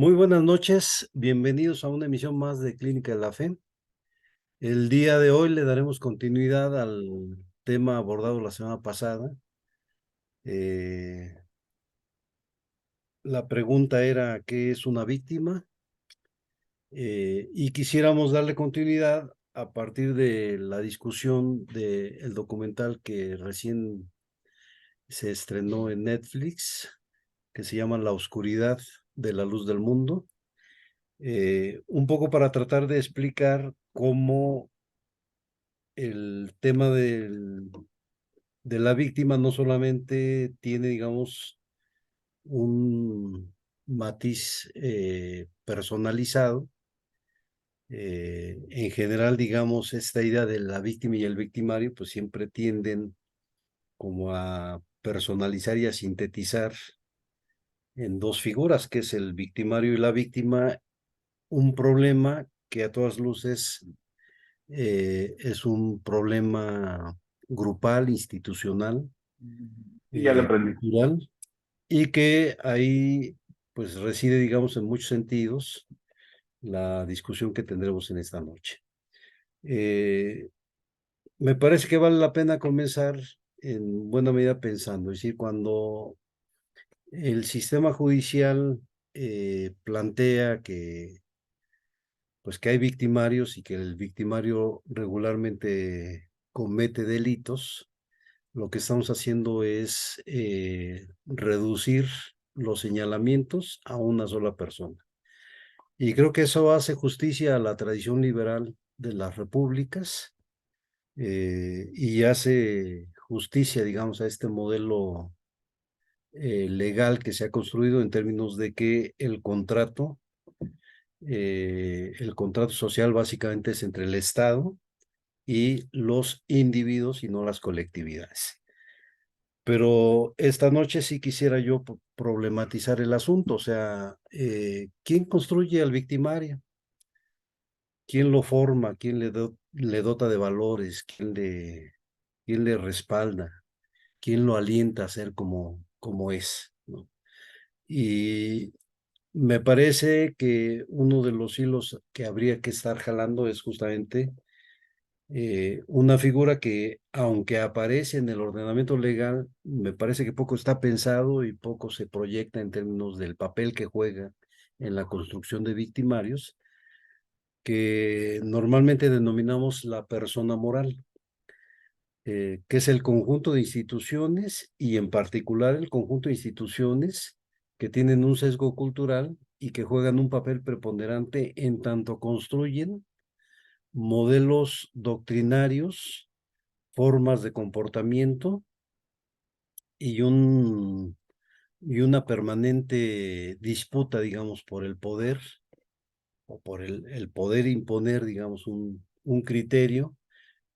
Muy buenas noches, bienvenidos a una emisión más de Clínica de la Fe. El día de hoy le daremos continuidad al tema abordado la semana pasada. Eh, la pregunta era, ¿qué es una víctima? Y quisiéramos darle continuidad a partir de la discusión del documental que recién se estrenó en Netflix, que se llama La oscuridad de la luz del mundo. Un poco para tratar de explicar cómo el tema de la víctima no solamente tiene, digamos, un matiz personalizado. En general, digamos, esta idea de la víctima y el victimario, pues siempre tienden como a personalizar y a sintetizar en dos figuras, que es el victimario y la víctima, un problema que a todas luces es un problema grupal, institucional, Y ya le aprendí. cultural, y que ahí pues reside, digamos, en muchos sentidos la discusión que tendremos en esta noche. Eh, Me parece que vale la pena comenzar en buena medida pensando, es decir, cuando el sistema judicial plantea que pues que hay victimarios y que el victimario regularmente comete delitos. Lo que estamos haciendo es reducir los señalamientos a una sola persona. Y creo que eso hace justicia a la tradición liberal de las repúblicas y hace justicia, digamos, a este modelo legal que se ha construido en términos de que el contrato social básicamente es entre el Estado y los individuos y no las colectividades. Pero esta noche sí quisiera yo problematizar el asunto, o sea, ¿quién construye al victimario? ¿Quién lo forma? ¿Quién le dota de valores? ¿Quién le respalda? ¿Quién lo alienta a ser como es? ¿No? Y me parece que uno de los hilos que habría que estar jalando es justamente una figura que, aunque aparece en el ordenamiento legal, me parece que poco está pensado y poco se proyecta en términos del papel que juega en la construcción de victimarios, que normalmente denominamos la persona moral, que es el conjunto de instituciones y en particular el conjunto de instituciones que tienen un sesgo cultural y que juegan un papel preponderante en tanto construyen modelos doctrinarios, formas de comportamiento y, y una permanente disputa, digamos, por el poder o por el poder imponer, digamos, un criterio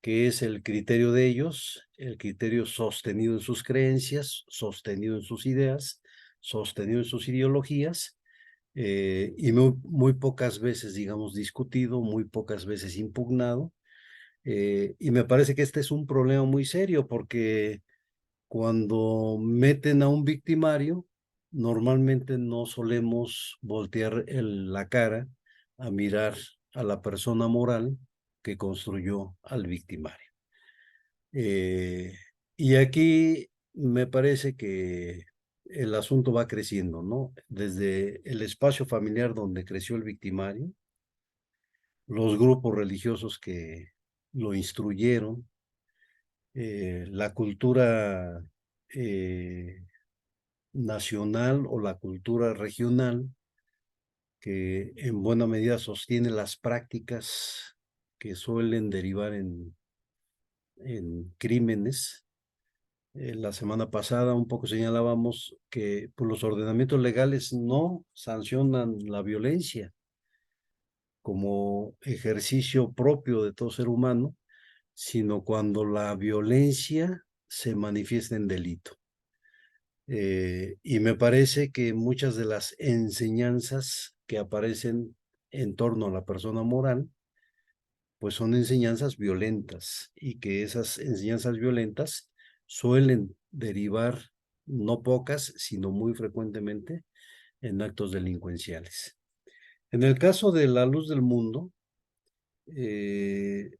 que es el criterio de ellos, el criterio sostenido en sus creencias, sostenido en sus ideas, sostenido en sus ideologías, y muy pocas veces, digamos, discutido, muy pocas veces impugnado. Y me parece que este es un problema muy serio porque cuando meten a un victimario, normalmente no solemos voltear la cara a mirar a la persona moral que construyó al victimario. Eh, y aquí me parece que el asunto va creciendo, ¿no? Desde el espacio familiar donde creció el victimario, los grupos religiosos que lo instruyeron, la cultura eh, nacional o la cultura regional, que en buena medida sostiene las prácticas que suelen derivar en crímenes. La semana pasada un poco señalábamos que pues, los ordenamientos legales no sancionan la violencia como ejercicio propio de todo ser humano, sino cuando la violencia se manifiesta en delito. Y me parece que muchas de las enseñanzas que aparecen en torno a la persona moral, pues son enseñanzas violentas y que esas enseñanzas violentas suelen derivar, no pocas, sino muy frecuentemente, en actos delincuenciales. En el caso de La Luz del Mundo, eh,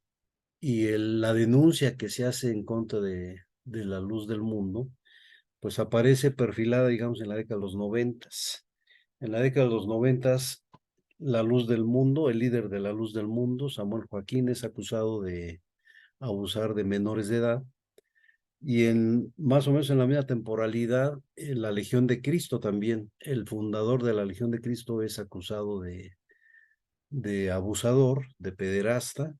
y la denuncia que se hace en contra de La Luz del Mundo, pues aparece perfilada, digamos, en la década de los noventas. En la década de los noventas, La Luz del Mundo, el líder de La Luz del Mundo, Samuel Joaquín, es acusado de abusar de menores de edad. Y más o menos en la misma temporalidad, la Legión de Cristo también, el fundador de la Legión de Cristo es acusado de abusador, de pederasta,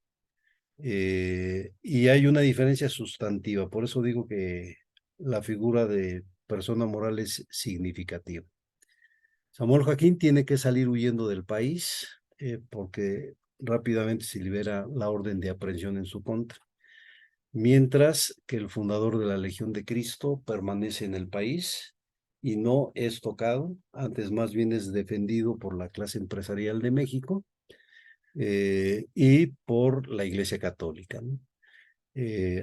y hay una diferencia sustantiva. Por eso digo que la figura de persona moral es significativa. Samuel Joaquín tiene que salir huyendo del país porque rápidamente se libera la orden de aprehensión en su contra, mientras que el fundador de la Legión de Cristo permanece en el país y no es tocado, antes más bien es defendido por la clase empresarial de México y por la Iglesia Católica, ¿no?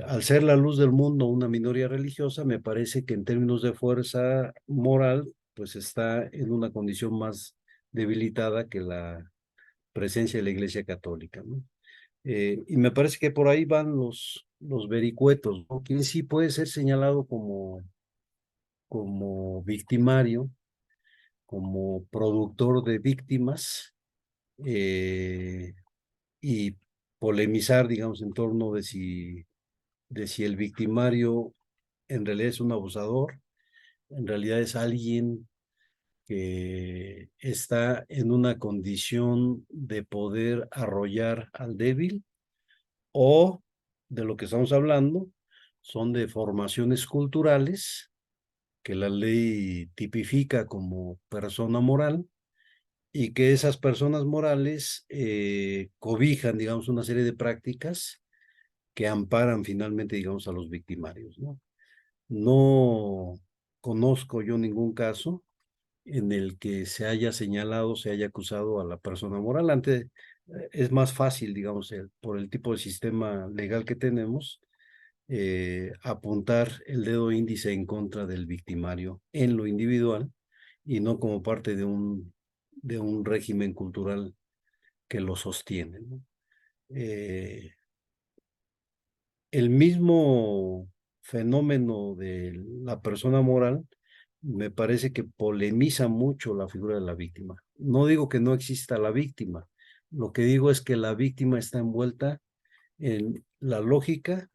Al ser La Luz del Mundo una minoría religiosa, me parece que en términos de fuerza moral, pues está en una condición más debilitada que la presencia de la Iglesia Católica, ¿no? Y me parece que por ahí van los vericuetos, ¿no? Quien sí puede ser señalado como victimario, como productor de víctimas, eh, y polemizar, digamos, en torno de si el victimario en realidad es un abusador, en realidad es alguien que está en una condición de poder arrollar al débil, o de lo que estamos hablando son de formaciones culturales que la ley tipifica como persona moral y que esas personas morales cobijan, digamos, una serie de prácticas que amparan finalmente, digamos, a los victimarios, ¿no? No conozco yo ningún caso en el que se haya señalado, se haya acusado a la persona moral. Antes es más fácil, digamos, por el tipo de sistema legal que tenemos, apuntar el dedo índice en contra del victimario en lo individual y no como parte de un régimen cultural que lo sostiene, ¿no? Eh, el mismo fenómeno de la persona moral me parece que polemiza mucho la figura de la víctima. No digo que no exista la víctima, lo que digo es que la víctima está envuelta en la lógica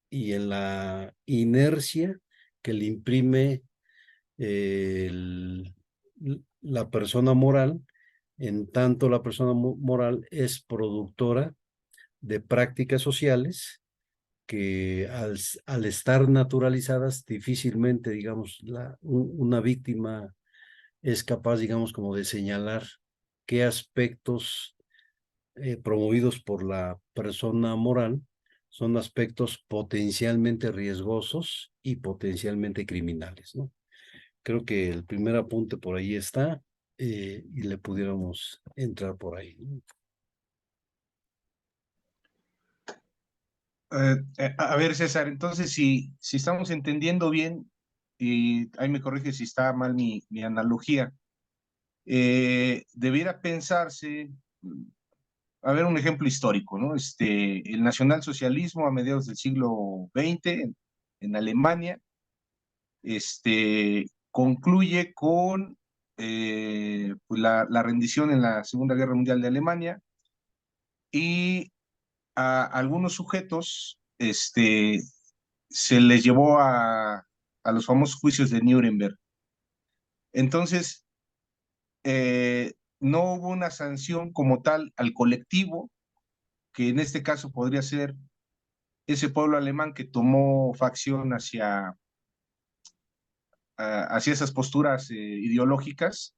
y en la inercia que le imprime la persona moral, en tanto la persona moral es productora de prácticas sociales que al estar naturalizadas, difícilmente, digamos, una víctima es capaz, digamos, como de señalar qué aspectos promovidos por la persona moral son aspectos potencialmente riesgosos y potencialmente criminales, ¿no? Creo que el primer apunte por ahí está, y le pudiéramos entrar por ahí, ¿no? A ver, César, entonces si estamos entendiendo bien, y ahí me corrige si está mal mi analogía, debiera pensarse, a ver, un ejemplo histórico, ¿no? El nacionalsocialismo a mediados del siglo XX en Alemania, concluye con pues la rendición en la Segunda Guerra Mundial de Alemania y a algunos sujetos se les llevó a los famosos juicios de Nuremberg. Entonces, no hubo una sanción como tal al colectivo, que en este caso podría ser ese pueblo alemán que tomó facción hacia esas posturas ideológicas,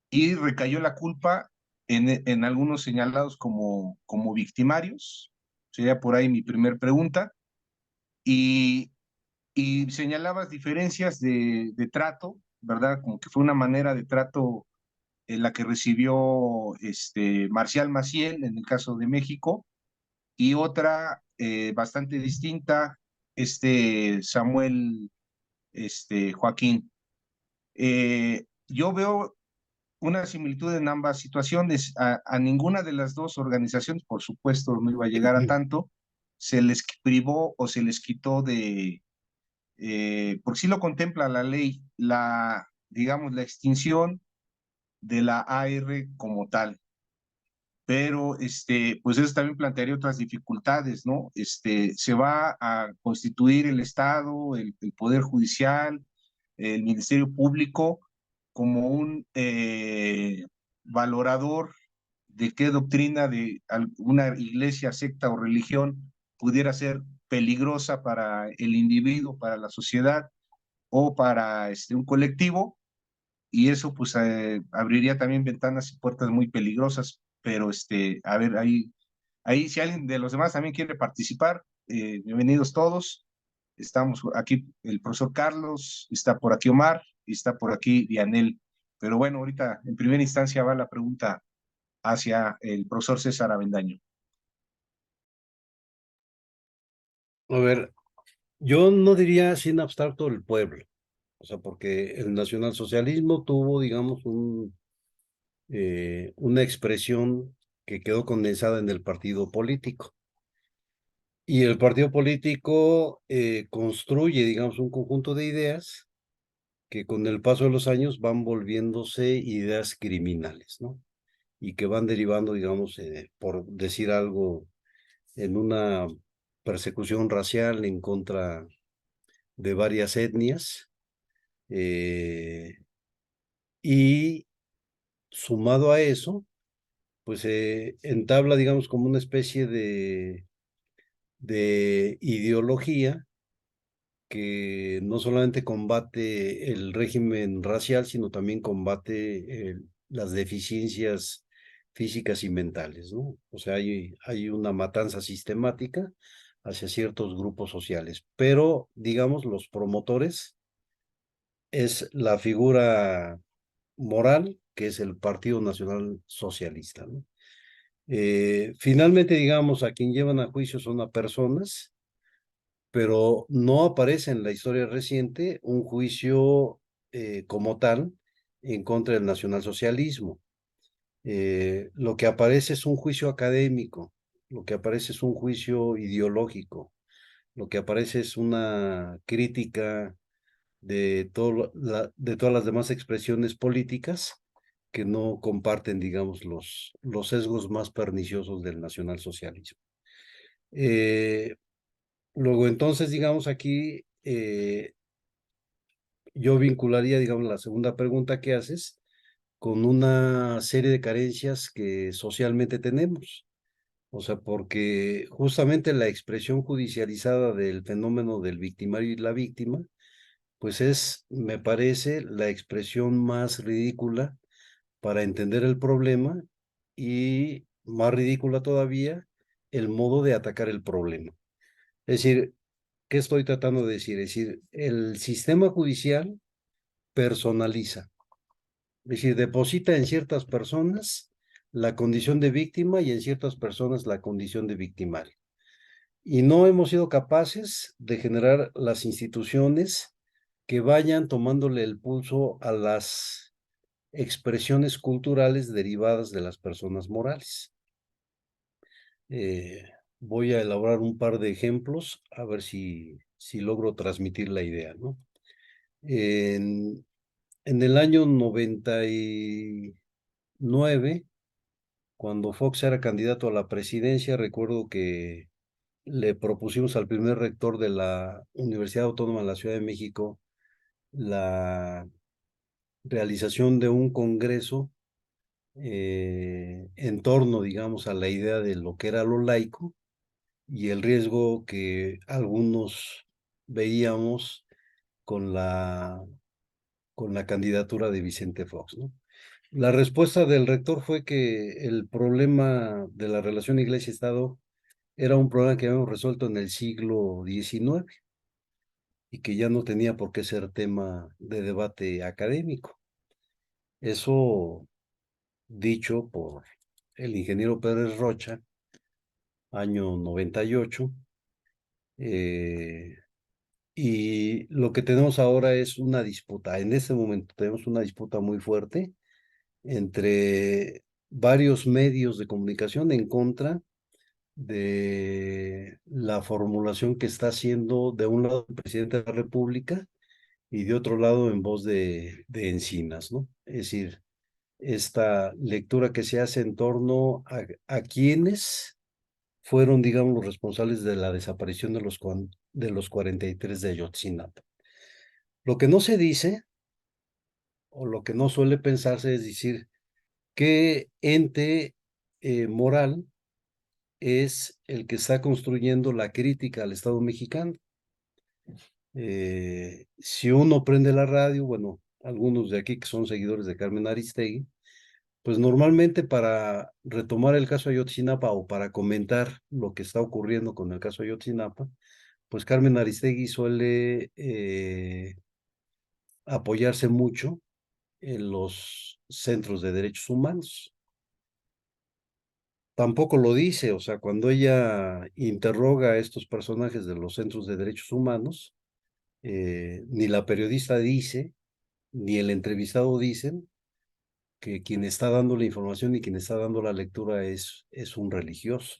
y recayó la culpa en algunos señalados como victimarios. Sería por ahí mi primer pregunta. Y, y señalabas diferencias de trato, ¿verdad? Como que fue una manera de trato en la que recibió Marcial Maciel en el caso de México, y otra bastante distinta, Samuel Joaquín. yo veo una similitud en ambas situaciones. A ninguna de las dos organizaciones, por supuesto, no iba a llegar a tanto, se les privó o se les quitó de, porque sí lo contempla la ley, digamos, la extinción de la AR como tal. Pero pues eso también plantearía otras dificultades, ¿no? Se va a constituir el Estado, el Poder Judicial, el Ministerio Público como un valorador de qué doctrina de alguna iglesia, secta o religión pudiera ser peligrosa para el individuo, para la sociedad o para un colectivo, y eso pues abriría también ventanas y puertas muy peligrosas, pero a ver, ahí si alguien de los demás también quiere participar, bienvenidos todos. Estamos aquí el profesor Carlos, está por aquí Omar y está por aquí Dianel. Pero bueno, ahorita en primera instancia va la pregunta hacia el profesor César Avendaño. A ver, yo no diría sin abstracto el pueblo, o sea, porque el nacionalsocialismo tuvo, digamos, una expresión que quedó condensada en el partido político. Y el partido político construye, digamos, un conjunto de ideas que con el paso de los años van volviéndose ideas criminales, ¿no? Y que van derivando, digamos, por decir algo, en una persecución racial en contra de varias etnias, eh, y sumado a eso, pues entabla, digamos, como una especie de ideología que no solamente combate el régimen racial, sino también combate las deficiencias físicas y mentales, ¿no? O sea, hay una matanza sistemática hacia ciertos grupos sociales, pero, digamos, los promotores es la figura moral, que es el Partido Nacional Socialista, ¿no? Finalmente, digamos, a quien llevan a juicio son a personas, pero no aparece en la historia reciente un juicio como tal en contra del nacionalsocialismo. Lo que aparece es un juicio académico, lo que aparece es un juicio ideológico, lo que aparece es una crítica de todas las demás expresiones políticas que no comparten, digamos, los sesgos más perniciosos del nacionalsocialismo. Eh, Luego, entonces, digamos, aquí yo vincularía, digamos, la segunda pregunta que haces con una serie de carencias que socialmente tenemos. O sea, porque justamente la expresión judicializada del fenómeno del victimario y la víctima, pues es, me parece, la expresión más ridícula para entender el problema y más ridícula todavía el modo de atacar el problema. Es decir, ¿qué estoy tratando de decir? Es decir, el sistema judicial personaliza, es decir, deposita en ciertas personas la condición de víctima y en ciertas personas la condición de victimario. Y no hemos sido capaces de generar las instituciones que vayan tomándole el pulso a las expresiones culturales derivadas de las personas morales. Eh, Voy a elaborar un par de ejemplos a ver si logro transmitir la idea, ¿no? En, en el año 99, cuando Fox era candidato a la presidencia, recuerdo que le propusimos al primer rector de la Universidad Autónoma de la Ciudad de México la realización de un congreso en torno, digamos, a la idea de lo que era lo laico y el riesgo que algunos veíamos con con la candidatura de Vicente Fox, ¿no? La respuesta del rector fue que el problema de la relación iglesia-estado era un problema que habíamos resuelto en el siglo XIX y que ya no tenía por qué ser tema de debate académico. Eso dicho por el ingeniero Pérez Rocha, año 98, y lo que tenemos ahora es una disputa. En este momento tenemos una disputa muy fuerte entre varios medios de comunicación en contra de la formulación que está haciendo de un lado el presidente de la República y de otro lado en voz de Encinas, ¿no? Es decir, esta lectura que se hace en torno a quienes fueron, digamos, los responsables de la desaparición de los 43 de Ayotzinapa. Lo que no se dice, o lo que no suele pensarse, es decir, qué ente moral es el que está construyendo la crítica al Estado mexicano. Si uno prende la radio, bueno, algunos de aquí que son seguidores de Carmen Aristegui, pues normalmente para retomar el caso Ayotzinapa o para comentar lo que está ocurriendo con el caso Ayotzinapa, pues Carmen Aristegui suele apoyarse mucho en los centros de derechos humanos. Tampoco lo dice, o sea, cuando ella interroga a estos personajes de los centros de derechos humanos, ni la periodista dice, ni el entrevistado dicen que quien está dando la información y quien está dando la lectura es un religioso,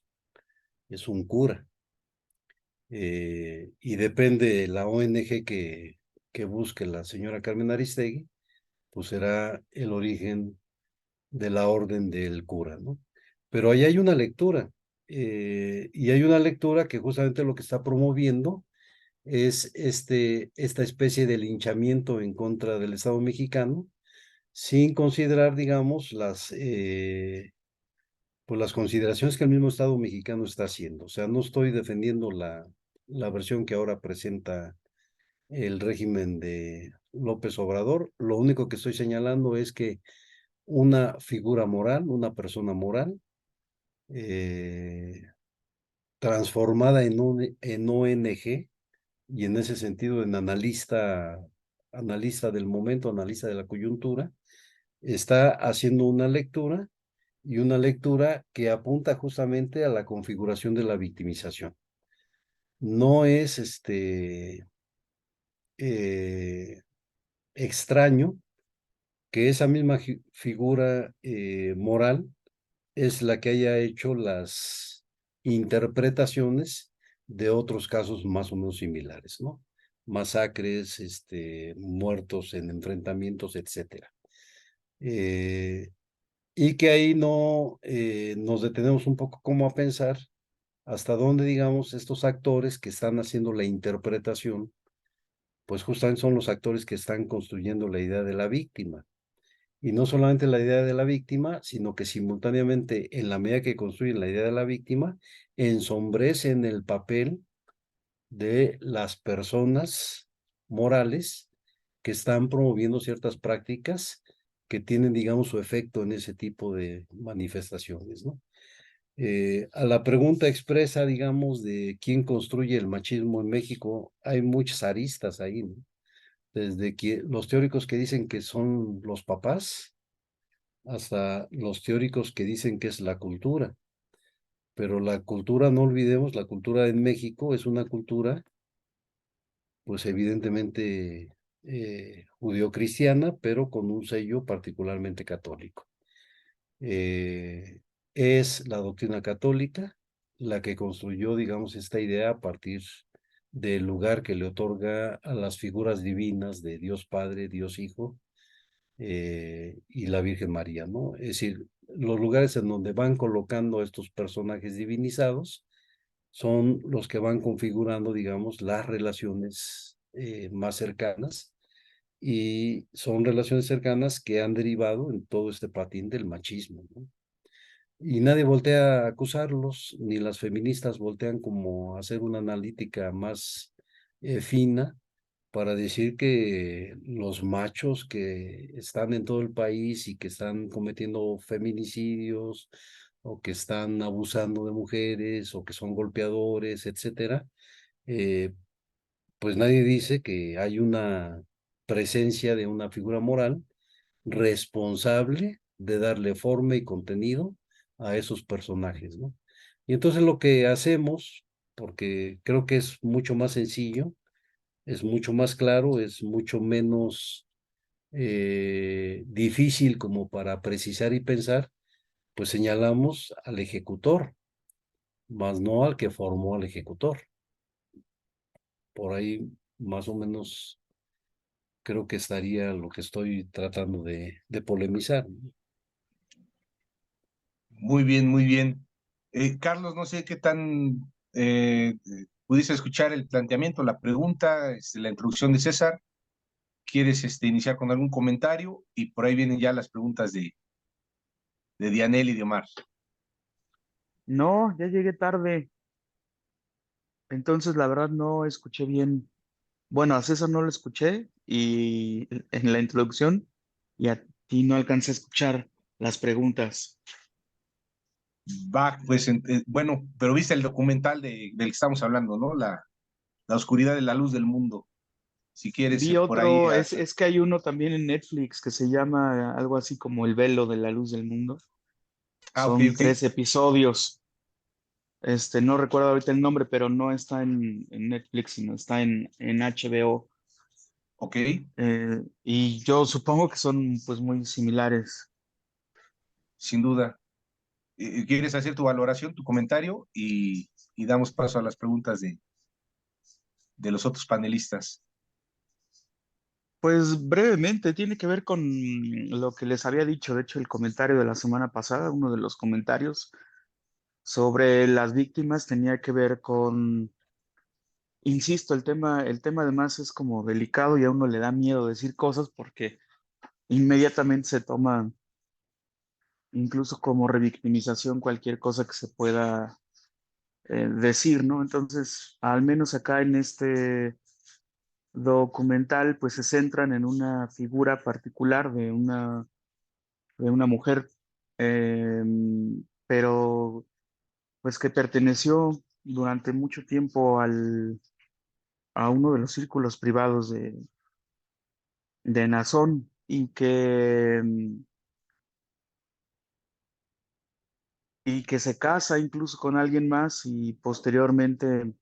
es un cura. Y depende la ONG que busque la señora Carmen Aristegui, pues será el origen de la orden del cura, ¿no? Pero ahí hay una lectura, y hay una lectura que justamente lo que está promoviendo es esta especie de linchamiento en contra del Estado mexicano, sin considerar, digamos, pues las consideraciones que el mismo Estado mexicano está haciendo. O sea, no estoy defendiendo la versión que ahora presenta el régimen de López Obrador. Lo único que estoy señalando es que una figura moral, una persona moral, eh, transformada en ONG y en ese sentido en analista del momento, analista de la coyuntura, está haciendo una lectura y una lectura que apunta justamente a la configuración de la victimización. No es eh, extraño que esa misma figura moral es la que haya hecho las interpretaciones de otros casos más o menos similares, ¿no? Masacres, muertos en enfrentamientos, etcétera. Y que ahí no nos detenemos un poco como a pensar hasta dónde, digamos, estos actores que están haciendo la interpretación, pues justamente son los actores que están construyendo la idea de la víctima. Y no solamente la idea de la víctima, sino que simultáneamente, en la medida que construyen la idea de la víctima, ensombrecen el papel de las personas morales que están promoviendo ciertas prácticas que tienen, digamos, su efecto en ese tipo de manifestaciones, ¿no? A la pregunta expresa, digamos, de quién construye el machismo en México, hay muchas aristas ahí, ¿no? Desde que los teóricos que dicen que son los papás, hasta los teóricos que dicen que es la cultura. Pero la cultura, no olvidemos, la cultura en México es una cultura, pues evidentemente judeocristiana, pero con un sello particularmente católico. Es la doctrina católica la que construyó, digamos, esta idea a partir del lugar que le otorga a las figuras divinas de Dios Padre, Dios Hijo y la Virgen María, ¿no? Es decir, los lugares en donde van colocando estos personajes divinizados son los que van configurando, digamos, las relaciones más cercanas y son relaciones cercanas que han derivado en todo este patín del machismo, ¿no? Y nadie voltea a acusarlos, ni las feministas voltean como a hacer una analítica más fina para decir que los machos que están en todo el país y que están cometiendo feminicidios o que están abusando de mujeres o que son golpeadores, etcétera, eh, pues nadie dice que hay una presencia de una figura moral responsable de darle forma y contenido a esos personajes, ¿no? Y entonces lo que hacemos, porque creo que es mucho más sencillo, es mucho más claro, es mucho menos difícil como para precisar y pensar, pues señalamos al ejecutor, más no al que formó al ejecutor. Por ahí más o menos creo que estaría lo que estoy tratando de polemizar. Muy bien, muy bien. Carlos, no sé qué tan pudiste escuchar el planteamiento, la pregunta, la introducción de César. ¿Quieres iniciar con algún comentario? Y por ahí vienen ya las preguntas de Dianel y de Omar. No, ya llegué tarde, entonces la verdad no escuché bien. Bueno, a César no lo escuché y en la introducción y a ti no alcancé a escuchar las preguntas. Va, pues, bueno, pero viste el documental del que estamos hablando, ¿no? La oscuridad de la luz del mundo. Si quieres, Vi por ahí. otro, es que hay uno también en Netflix que se llama algo así como El velo de la luz del mundo. Ok, Son ok. 3 episodios. No recuerdo ahorita el nombre, pero no está en Netflix, sino está en HBO. Ok, Y yo supongo que son pues muy similares. sin duda. ¿Quieres hacer tu valoración, tu comentario? Y damos paso a las preguntas de los otros panelistas. Pues brevemente, tiene que ver con lo que les había dicho, de hecho, el comentario de la semana pasada, uno de los comentarios sobre las víctimas tenía que ver con, insisto, el tema además es como delicado y a uno le da miedo decir cosas porque inmediatamente se toma incluso como revictimización cualquier cosa que se pueda decir, ¿no? Entonces, al menos acá en este documental, pues se centran en una figura particular de una mujer, eh, pero pues que perteneció durante mucho tiempo a uno de los círculos privados de Nazón y que se casa incluso con alguien más y posteriormente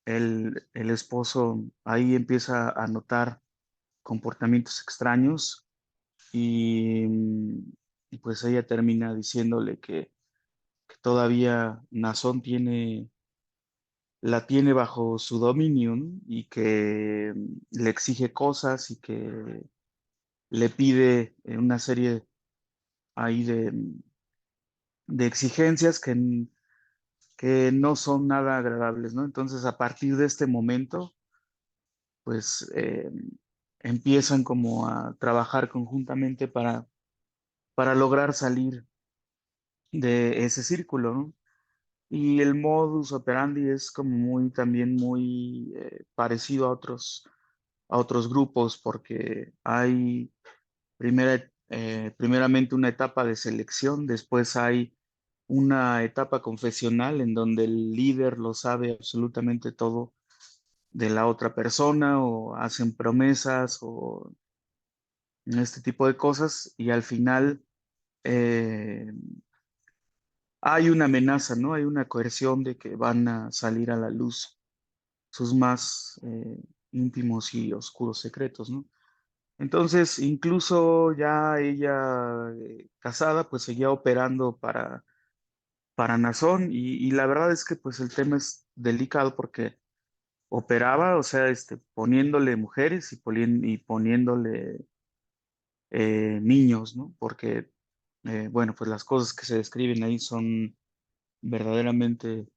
el esposo ahí empieza a notar comportamientos extraños y, y pues ella termina diciéndole que todavía Nazón la tiene bajo su dominio, ¿no? Y que le exige cosas y que le pide una serie ahí de exigencias que no son nada agradables, ¿no? Entonces, a partir de este momento, pues empiezan como a trabajar conjuntamente para lograr salir de ese círculo, ¿no? Y el modus operandi es como también muy parecido a otros grupos, porque hay primeramente una etapa de selección, después hay una etapa confesional en donde el líder lo sabe absolutamente todo de la otra persona o hacen promesas o este tipo de cosas y al final eh, hay una amenaza, ¿no? Hay una coerción de que van a salir a la luz sus más íntimos y oscuros secretos, ¿no? Entonces, incluso ya ella casada, pues seguía operando para Nazón y la verdad es que pues el tema es delicado porque operaba, o sea, poniéndole mujeres y poniéndole niños, ¿no? Porque, bueno, pues las cosas que se describen ahí son verdaderamente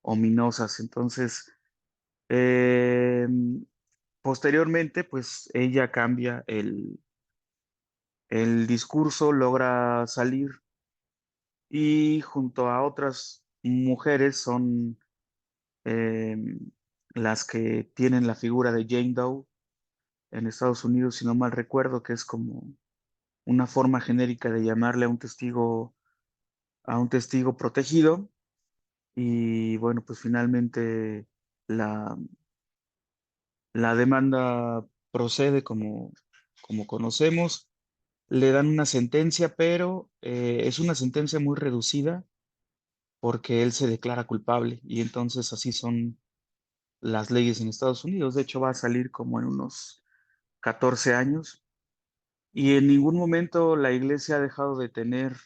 ominosas. Entonces, eh, posteriormente, pues ella cambia el discurso, logra salir y junto a otras mujeres son eh, las que tienen la figura de Jane Doe en Estados Unidos, si no mal recuerdo, que es como una forma genérica de llamarle a un testigo protegido. Y bueno, pues finalmente la, la demanda procede como conocemos. Le dan una sentencia, pero es una sentencia muy reducida porque él se declara culpable y entonces así son las leyes en Estados Unidos. De hecho, va a salir como en unos 14 años. Y en ningún momento la iglesia ha dejado de tener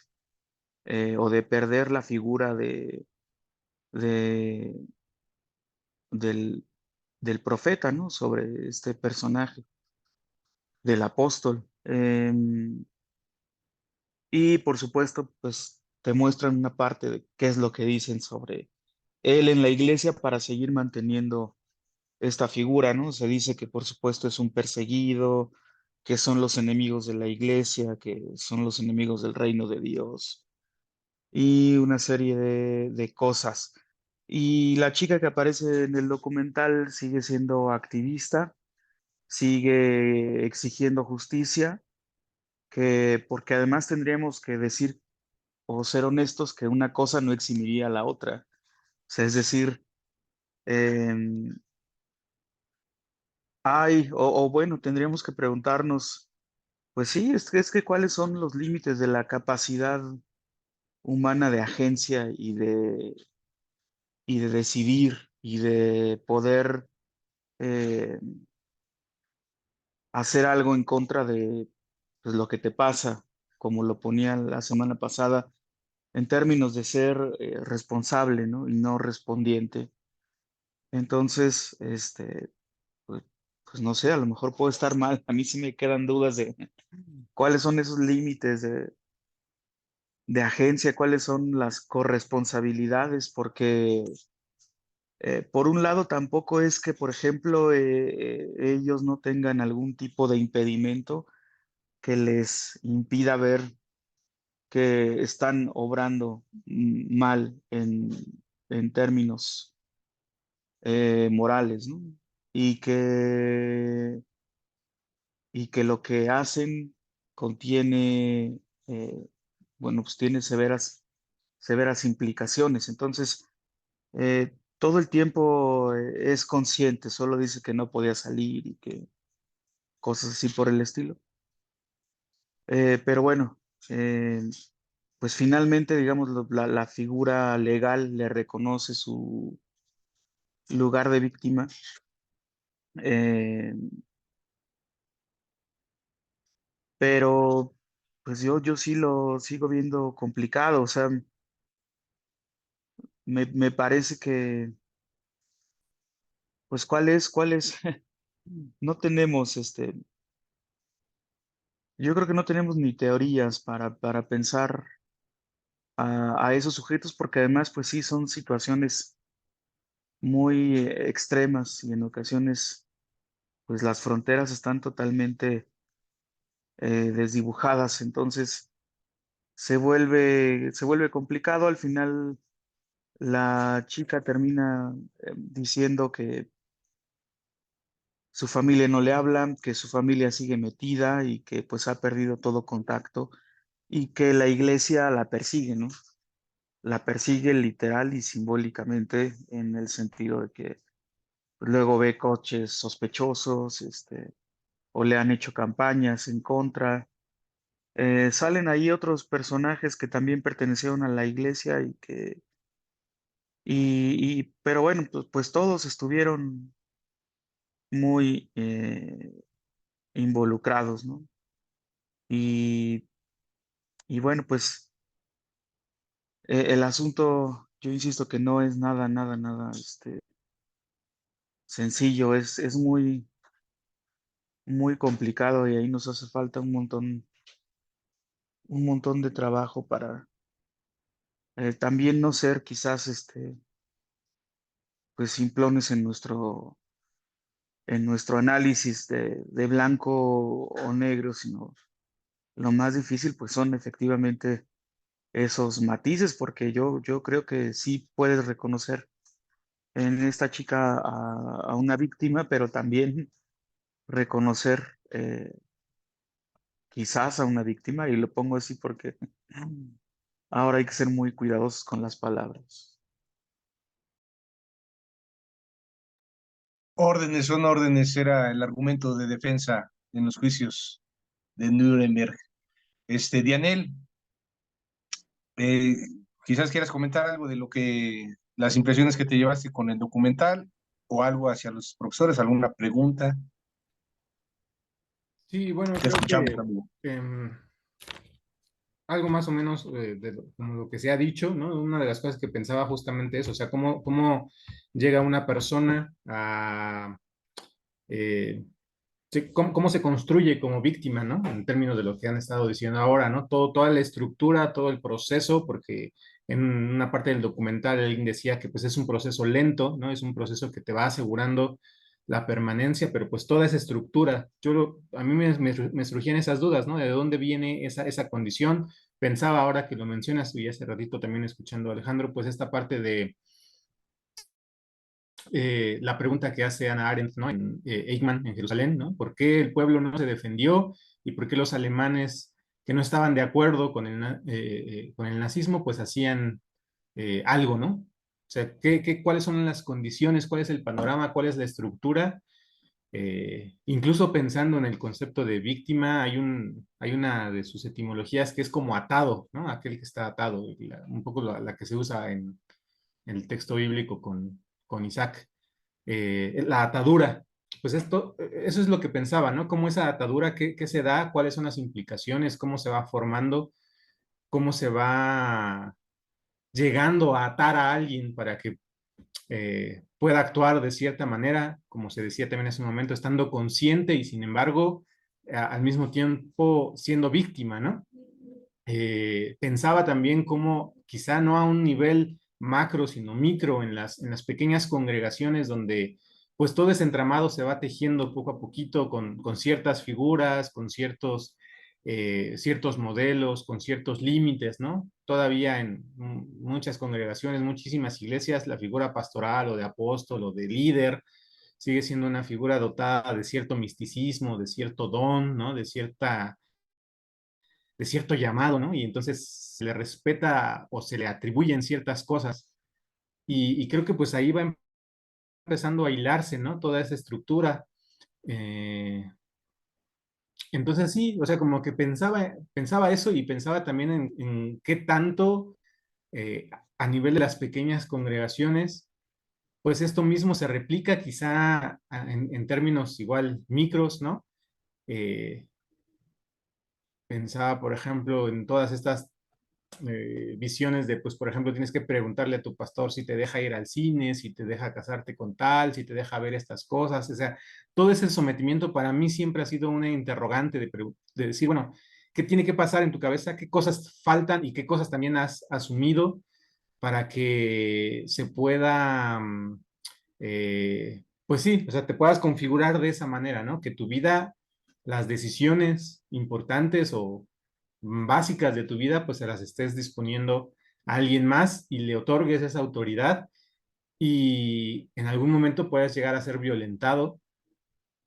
o de perder la figura de, del, del profeta, ¿no? Sobre este personaje, del apóstol. Y por supuesto, pues te muestran una parte de qué es lo que dicen sobre él en la iglesia para seguir manteniendo esta figura, ¿no? Se dice que por supuesto es un perseguido, que son los enemigos de la iglesia, que son los enemigos del reino de Dios y una serie de cosas. Y la chica que aparece en el documental sigue siendo activista, sigue exigiendo justicia, que porque además tendríamos que decir o ser honestos que una cosa no eximiría a la otra. O sea, es decir, em, o bueno, tendríamos que preguntarnos, pues sí, es que cuáles son los límites de la capacidad humana de agencia y de decidir y de poder eh, hacer algo en contra de pues, lo que te pasa, como lo ponía la semana pasada, en términos de ser responsable, ¿no? Y no respondiente. Entonces, pues, pues no sé, a lo mejor puedo estar mal. A mí sí me quedan dudas de cuáles son esos límites de agencia, cuáles son las corresponsabilidades, porque por un lado tampoco es que, por ejemplo, ellos no tengan algún tipo de impedimento que les impida ver que están obrando mal en términos morales, ¿no? Y que y que lo que hacen contiene, eh, bueno, pues tiene severas implicaciones. Entonces, todo el tiempo es consciente, solo dice que no podía salir y que cosas así por el estilo. Pero bueno, eh, pues finalmente, digamos, la figura legal le reconoce su lugar de víctima. eh, pero pues yo sí lo sigo viendo complicado, o sea, me parece que, pues, ¿cuál es? No tenemos, yo creo que no tenemos ni teorías para pensar a esos sujetos, porque además, pues sí, son situaciones muy extremas y en ocasiones, pues las fronteras están totalmente desdibujadas, entonces se vuelve complicado. Al final, la chica termina diciendo que su familia no le habla, que su familia sigue metida y que pues ha perdido todo contacto y que la iglesia la persigue, ¿no? La persigue literal y simbólicamente en el sentido de que pues, luego ve coches sospechosos, o le han hecho campañas en contra. Salen ahí otros personajes que también pertenecieron a la iglesia pero bueno, pues todos estuvieron muy involucrados, ¿no? Y, y bueno, pues el asunto, yo insisto que no es nada, nada, nada, sencillo, es muy, muy complicado y ahí nos hace falta un montón de trabajo para también no ser quizás, pues simplones en nuestro análisis de blanco o negro, sino lo más difícil, pues son efectivamente esos matices, porque yo creo que sí puedes reconocer en esta chica a una víctima, pero también reconocer quizás a una víctima, y lo pongo así porque ahora hay que ser muy cuidadosos con las palabras. Órdenes son órdenes, era el argumento de defensa en los juicios de Nuremberg. Dianel, eh, quizás quieras comentar algo de las impresiones que te llevaste con el documental o algo hacia los profesores, alguna pregunta. Sí, bueno, Te creo escuchamos, amigo. que algo más o menos como lo que se ha dicho, ¿no? Una de las cosas que pensaba justamente eso, o sea, cómo llega una persona a, eh, sí, cómo se construye como víctima, ¿no? En términos de lo que han estado diciendo ahora, ¿no? Toda la estructura, todo el proceso, porque en una parte del documental alguien decía que pues es un proceso lento, ¿no? Es un proceso que te va asegurando la permanencia, pero pues toda esa estructura, a mí me surgían esas dudas, ¿no? ¿De dónde viene esa condición? Pensaba ahora que lo mencionas y hace ratito también escuchando a Alejandro, pues esta parte de la pregunta que hace Hannah Arendt, ¿no? En Eichmann, en Jerusalén, ¿no? ¿Por qué el pueblo no se defendió y por qué los alemanes que no estaban de acuerdo con el nazismo, pues hacían algo, ¿no? O sea, cuáles son las condiciones, cuál es el panorama, cuál es la estructura? Incluso pensando en el concepto de víctima, hay una de sus etimologías que es como atado, ¿no? Aquel que está atado, un poco la que se usa en el texto bíblico con Isaac, la atadura. Pues eso es lo que pensaba, ¿no? Cómo esa atadura, qué se da, cuáles son las implicaciones, cómo se va formando, cómo se va llegando a atar a alguien para que pueda actuar de cierta manera, como se decía también hace un momento, estando consciente y sin embargo, al mismo tiempo siendo víctima, ¿no? Pensaba también cómo quizá no a un nivel macro, sino micro en las pequeñas congregaciones donde pues todo ese entramado se va tejiendo poco a poquito con ciertas figuras, con ciertos modelos, con ciertos límites, ¿no? Todavía en muchas congregaciones, muchísimas iglesias, la figura pastoral o de apóstol o de líder sigue siendo una figura dotada de cierto misticismo, de cierto don, ¿no? De cierto llamado, ¿no? Y entonces se le respeta o se le atribuyen ciertas cosas. Y creo que pues ahí va empezando a hilarse, ¿no? Toda esa estructura. Eh, entonces sí, o sea, como que pensaba eso y pensaba también en qué tanto a nivel de las pequeñas congregaciones, pues esto mismo se replica quizá en términos igual micros, ¿no? Eh, Pensaba, por ejemplo, en todas estas visiones de, pues, por ejemplo, tienes que preguntarle a tu pastor si te deja ir al cine, si te deja casarte con tal, si te deja ver estas cosas. O sea, todo ese sometimiento para mí siempre ha sido una interrogante de decir, bueno, ¿qué tiene que pasar en tu cabeza? ¿Qué cosas faltan y qué cosas también has asumido para que se pueda, pues sí, o sea, te puedas configurar de esa manera, ¿no? Que tu vida, las decisiones importantes o básicas de tu vida, pues se las estés disponiendo a alguien más y le otorgues esa autoridad y en algún momento puedes llegar a ser violentado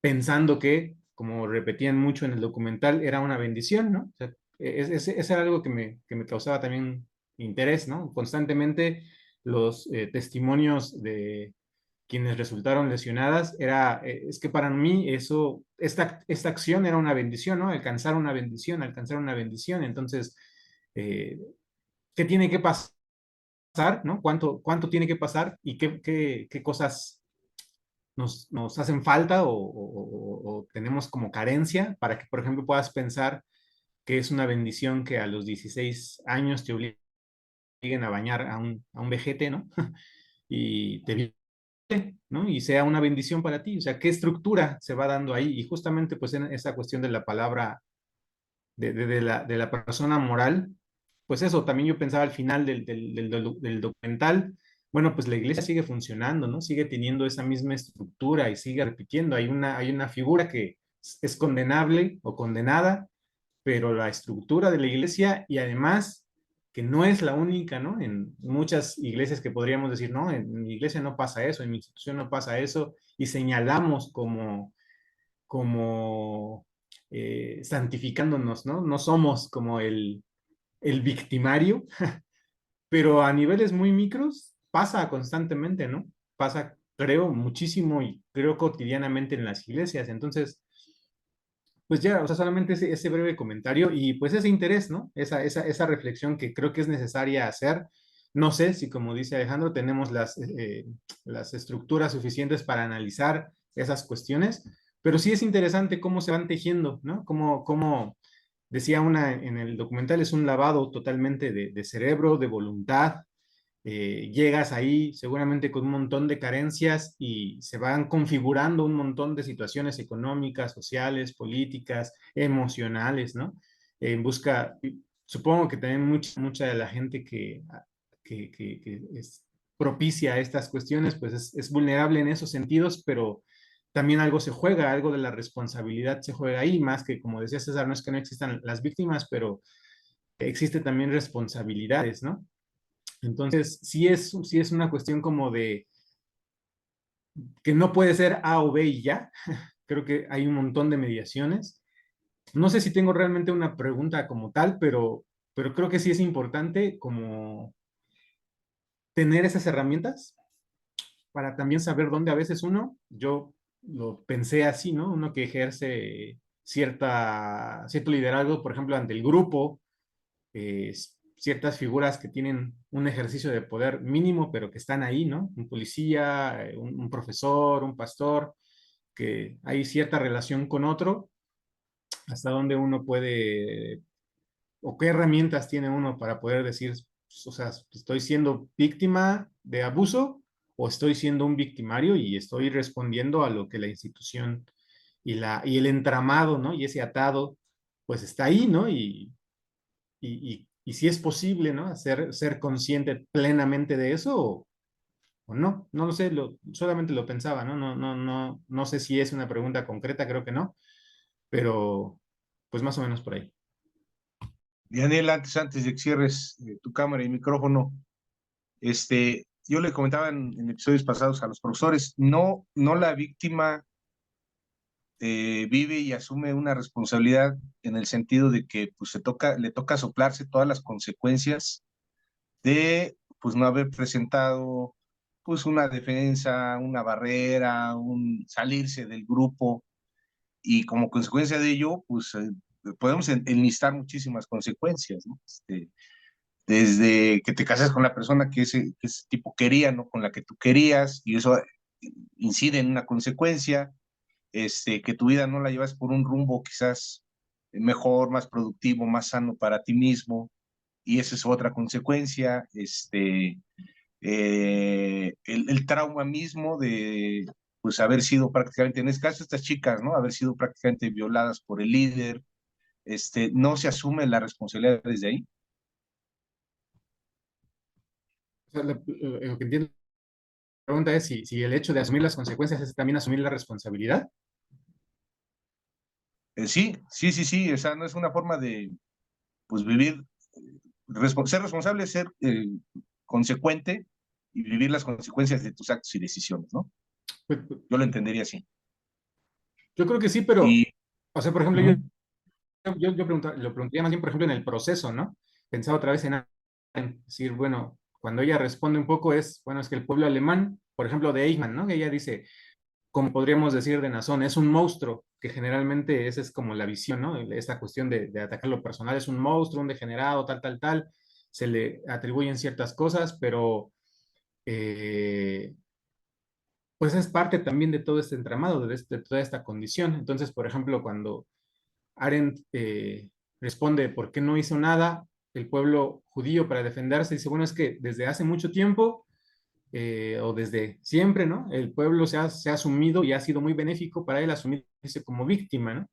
pensando que, como repetían mucho en el documental, era una bendición, ¿no? O sea, era algo que me causaba también interés, ¿no? Constantemente los testimonios de quienes resultaron lesionadas, es que para mí esta acción era una bendición, ¿no? Alcanzar una bendición. Entonces, eh, ¿qué tiene que pasar, ¿no? ¿Cuánto tiene que pasar y qué cosas nos hacen falta o tenemos como carencia para que, por ejemplo, puedas pensar que es una bendición que a los 16 años te obliguen a bañar a un vejete, ¿no? Y te ¿no? Y sea una bendición para ti. O sea, ¿qué estructura se va dando ahí? Y justamente pues en esa cuestión de la palabra, de la persona moral, pues eso, también yo pensaba al final del documental, bueno, pues la iglesia sigue funcionando, ¿no? Sigue teniendo esa misma estructura y sigue repitiendo. Hay una figura que es condenable o condenada, pero la estructura de la iglesia y además que no es la única, ¿no? En muchas iglesias que podríamos decir, no, en mi iglesia no pasa eso, en mi institución no pasa eso, y señalamos como santificándonos, ¿no? No somos como el victimario, pero a niveles muy micros pasa constantemente, ¿no? Pasa, creo, muchísimo y creo cotidianamente en las iglesias. Entonces, pues ya, o sea, solamente ese breve comentario y pues ese interés, ¿no? Esa reflexión que creo que es necesaria hacer, No sé si, como dice Alejandro, tenemos las estructuras suficientes para analizar esas cuestiones, pero sí es interesante cómo se van tejiendo, ¿no? Cómo decía una en el documental, es un lavado totalmente de cerebro, de voluntad. Llegas ahí seguramente con un montón de carencias y se van configurando un montón de situaciones económicas, sociales, políticas, emocionales, ¿no? En busca, supongo que también mucha de la gente que es propicia estas cuestiones, pues es vulnerable en esos sentidos, pero también algo se juega, algo de la responsabilidad se juega ahí, más que, como decía César, no es que no existan las víctimas, pero existe también responsabilidades, ¿no? Entonces, sí es una cuestión como de que no puede ser A o B y ya. Creo que hay un montón de mediaciones. No sé si tengo realmente una pregunta como tal, pero creo que sí es importante como tener esas herramientas para también saber dónde a veces yo lo pensé así, ¿no? Uno que ejerce cierto liderazgo, por ejemplo, ante el grupo, eh, ciertas figuras que tienen un ejercicio de poder mínimo, pero que están ahí, ¿no? Un policía, un profesor, un pastor, que hay cierta relación con otro, hasta dónde uno puede, o qué herramientas tiene uno para poder decir, o sea, estoy siendo víctima de abuso o estoy siendo un victimario y estoy respondiendo a lo que la institución y el entramado, ¿no? Y ese atado, pues está ahí, ¿no? Y si es posible, ¿no? Ser consciente plenamente de eso o no, no lo sé, solamente lo pensaba, ¿no? No sé si es una pregunta concreta, creo que no, pero pues más o menos por ahí. Dianela, antes de que cierres tu cámara y micrófono, yo le comentaba en episodios pasados a los profesores, no la víctima vive y asume una responsabilidad en el sentido de que pues, le toca soplarse todas las consecuencias de pues, no haber presentado pues, una defensa, una barrera, un salirse del grupo, y como consecuencia de ello, pues podemos enlistar muchísimas consecuencias, ¿no? Desde que te casas con la persona que ese tipo quería, no con la que tú querías, y eso incide en una consecuencia, que tu vida no la llevas por un rumbo quizás mejor, más productivo, más sano para ti mismo, y esa es otra consecuencia, el trauma mismo de pues haber sido prácticamente, en este caso estas chicas, ¿no? Haber sido prácticamente violadas por el líder, no se asume la responsabilidad desde ahí. O sea, lo que entiendo la pregunta es si el hecho de asumir las consecuencias es también asumir la responsabilidad. Sí, o sea, no es una forma de, pues, vivir, ser responsable, ser consecuente y vivir las consecuencias de tus actos y decisiones, ¿no? Pues, Yo lo entendería así. yo creo que sí, pero, Y, o sea, por ejemplo, uh-huh. lo preguntaría más bien, por ejemplo, en el proceso, ¿no? Pensaba otra vez en decir, bueno, cuando ella responde un poco bueno, es que el pueblo alemán, por ejemplo, de Eichmann, ¿no? Que ella dice, como podríamos decir de Nazón, es un monstruo, que generalmente esa es como la visión, ¿no? Esta cuestión de atacar lo personal, es un monstruo, un degenerado, tal, se le atribuyen ciertas cosas, pero eh, pues es parte también de todo este entramado, de toda esta condición. Entonces, por ejemplo, cuando Arendt responde, ¿por qué no hizo nada el pueblo judío para defenderse? Dice, bueno, es que desde hace mucho tiempo, o desde siempre, ¿no? El pueblo se ha asumido y ha sido muy benéfico para él asumirse como víctima, ¿no?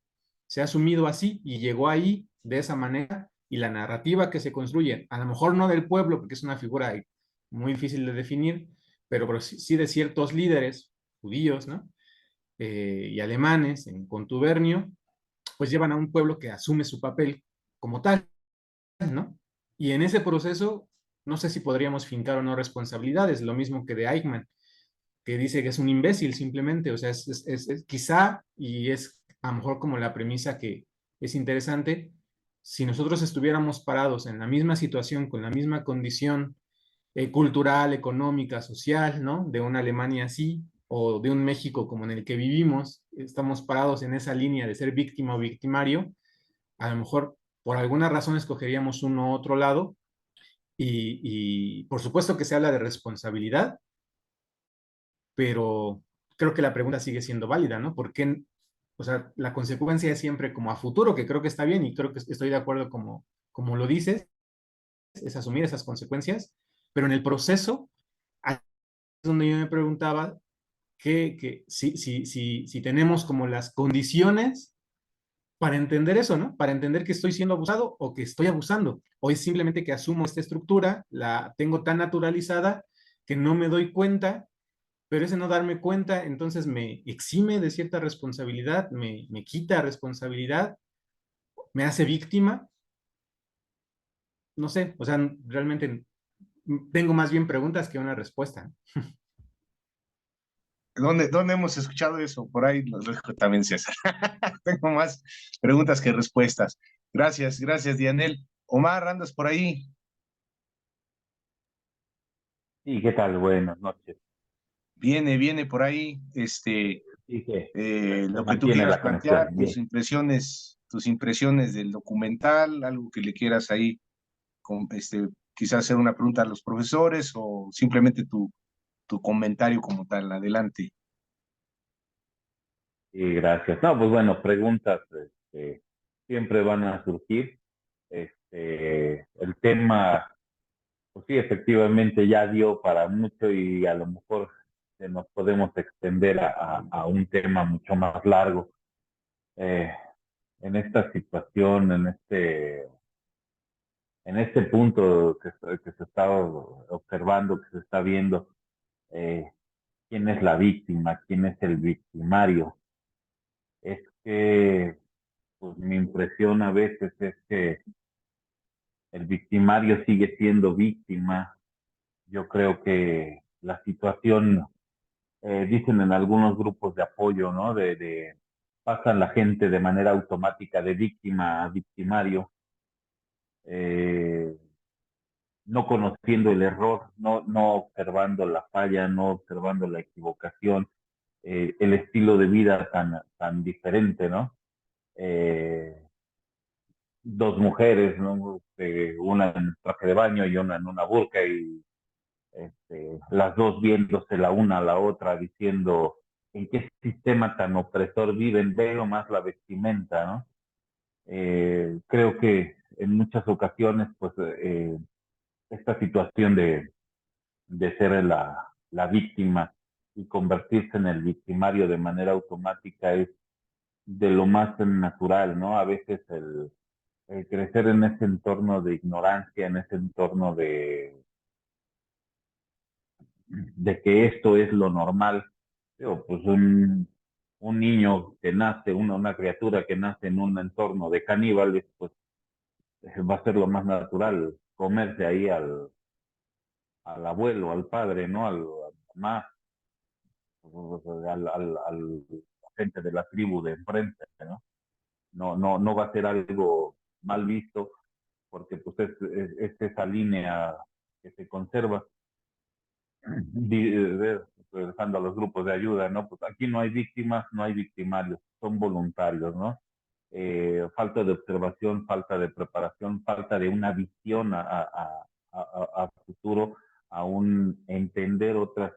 Se ha asumido así y llegó ahí de esa manera y la narrativa que se construye, a lo mejor no del pueblo, porque es una figura muy difícil de definir, pero sí de ciertos líderes judíos, ¿no? Y alemanes en contubernio, pues llevan a un pueblo que asume su papel como tal, ¿no? Y en ese proceso, no sé si podríamos fincar o no responsabilidades, lo mismo que de Eichmann, que dice que es un imbécil simplemente, o sea, quizá, y es a lo mejor como la premisa que es interesante, si nosotros estuviéramos parados en la misma situación, con la misma condición cultural, económica, social, ¿no? De una Alemania así, o de un México como en el que vivimos, estamos parados en esa línea de ser víctima o victimario, a lo mejor por alguna razón escogeríamos uno u otro lado, y por supuesto que se habla de responsabilidad, pero creo que la pregunta sigue siendo válida, ¿no? ¿Por qué? O sea, la consecuencia es siempre como a futuro, que creo que está bien y creo que estoy de acuerdo como lo dices, es asumir esas consecuencias, pero en el proceso, ahí es donde yo me preguntaba que si tenemos como las condiciones para entender eso, ¿no? Para entender que estoy siendo abusado o que estoy abusando. O es simplemente que asumo esta estructura, la tengo tan naturalizada que no me doy cuenta, pero ese no darme cuenta entonces me exime de cierta responsabilidad, me quita responsabilidad, me hace víctima. No sé, o sea, realmente tengo más bien preguntas que una respuesta. ¿Dónde hemos escuchado eso? Por ahí lo dejo también, César. Tengo más preguntas que respuestas. Gracias, Dianel. Omar, ¿andas por ahí? Sí, ¿qué tal? Buenas noches. Viene por ahí, Sí, que se lo que tú mantiene quieras la conexión. plantear, Bien. tus impresiones del documental, algo que le quieras ahí, quizás hacer una pregunta a los profesores o simplemente tu comentario como tal. Adelante. Sí, gracias. No, pues bueno, preguntas siempre van a surgir. El tema, pues sí, efectivamente ya dio para mucho y a lo mejor nos podemos extender a un tema mucho más largo. Eh, en esta situación, en este punto que se está observando, que se está viendo, eh, quién es la víctima, quién es el victimario. Es que pues, mi impresión a veces es que el victimario sigue siendo víctima. Yo creo que la situación, dicen en algunos grupos de apoyo, ¿no? Pasan la gente de manera automática de víctima a victimario. Eh, no conociendo el error, no observando la falla, no observando la equivocación, el estilo de vida tan diferente, ¿no? Eh, dos mujeres, ¿no? Una en traje de baño y una en una burka y las dos viéndose la una a la otra diciendo en qué sistema tan opresor viven, veo más la vestimenta, ¿no? Creo que en muchas ocasiones, pues, esta situación de ser la víctima y convertirse en el victimario de manera automática es de lo más natural, ¿no? A veces el crecer en ese entorno de ignorancia, en ese entorno de que esto es lo normal, digo, pues un niño que nace, una criatura que nace en un entorno de caníbales, pues va a ser lo más natural comerse ahí al abuelo, al padre, ¿no? Al más al gente de la tribu de enfrente, ¿no? No va a ser algo mal visto porque pues es esa línea que se conserva, regresando a los grupos de ayuda, ¿no? Pues aquí no hay víctimas, no hay victimarios, son voluntarios, ¿no? Falta de observación, falta de preparación, falta de una visión a futuro, a un entender otras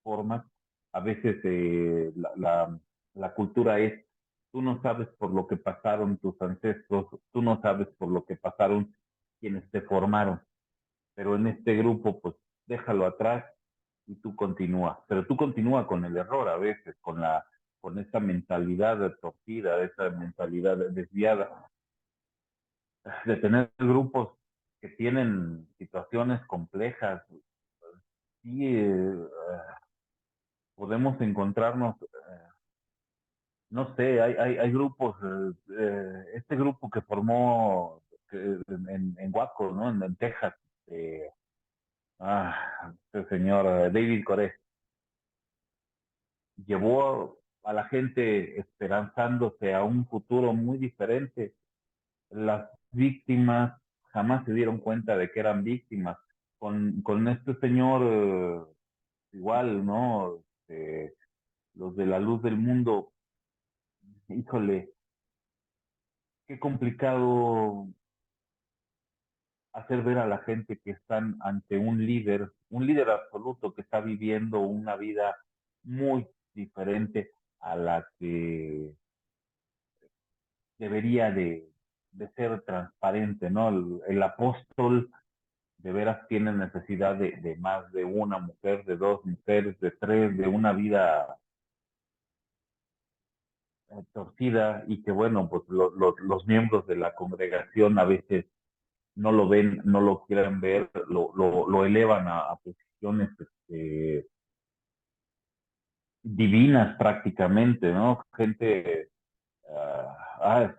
formas. A veces la cultura es, tú no sabes por lo que pasaron tus ancestros, tú no sabes por lo que pasaron quienes te formaron, pero en este grupo, pues déjalo atrás y tú continúa, pero tú continúa con el error a veces, con esa mentalidad torcida, esa mentalidad desviada, de tener grupos que tienen situaciones complejas. Sí, podemos encontrarnos, no sé, hay grupos, este grupo que formó en Waco, ¿no? En Texas, este señor David Corés, llevó a la gente esperanzándose a un futuro muy diferente. Las víctimas jamás se dieron cuenta de que eran víctimas. Con este señor, igual, ¿no? Los de la luz del mundo, híjole, qué complicado hacer ver a la gente que están ante un líder absoluto que está viviendo una vida muy diferente a la que debería de ser transparente, ¿no? El apóstol de veras tiene necesidad de más de una mujer, de dos mujeres, de tres, de una vida torcida, y que bueno, pues los miembros de la congregación a veces no lo ven, no lo quieren ver, lo elevan a posiciones divinas prácticamente, ¿no? Gente,